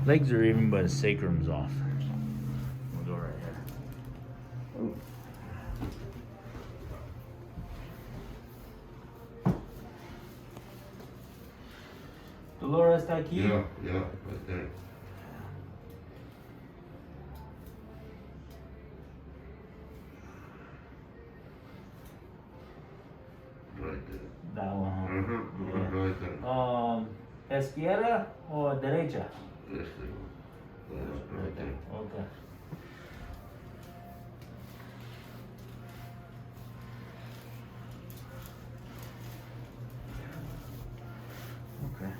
Legs are even, but sacrum's off. We'll go right here. Ooh. Dolores, está aquí? Yeah, right there. Right there. That one, huh? Uh-huh, right there. Izquierda or derecha? Yes, right there. Okay. Okay.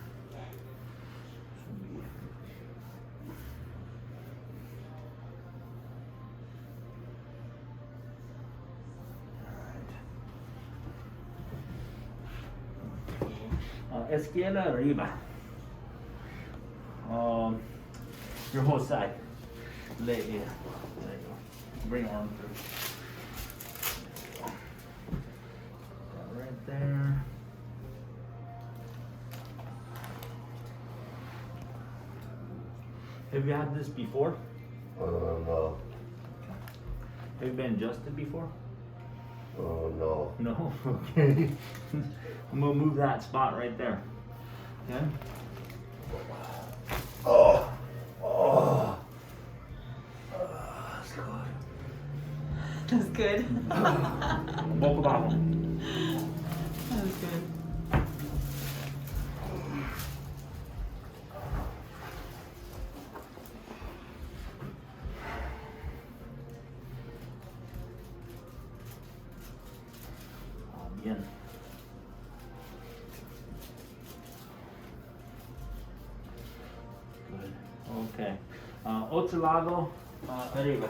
Izquierda arriba. Your whole side. Leg, yeah. There you go. Bring arm through. That right there. Have you had this before? No. Have you been adjusted before? No. No? Okay. I'm gonna move that spot right there. Okay? Oh. That's good. Boca abajo. That was good. Bien. Good. Okay. Otro lado, arriba.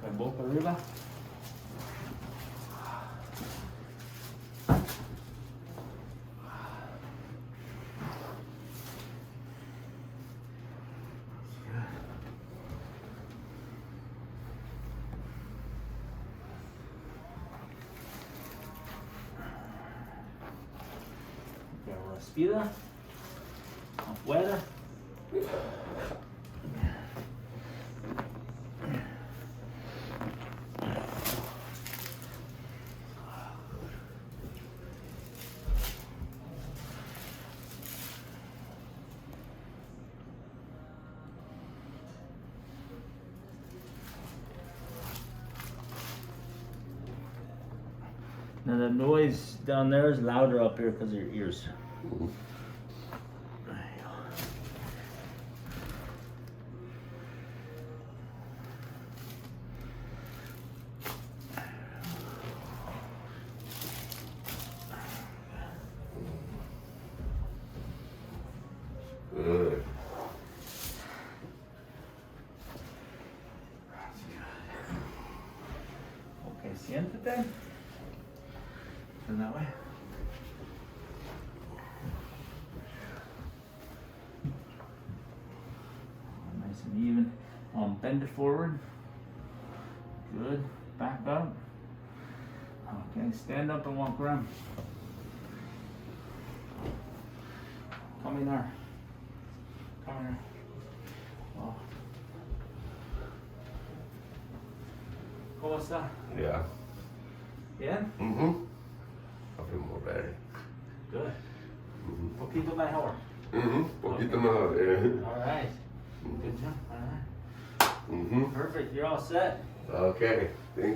Okay, boca arriba. Okay, respira. Afuera. Now the noise down there is louder up here because of your ears. There you go. Good. Okay, siéntate. Turn that way. Nice and even. Bend it forward. Good. Back up. Okay, stand up and walk around. Caminar. Caminar. Oh. ¿Cómo está? Yeah. Bien? I feel more better. Good. Poquito mejor. Poquito mejor, yeah. All right. Good job. All right. Perfect. You're all set. Okay. Thank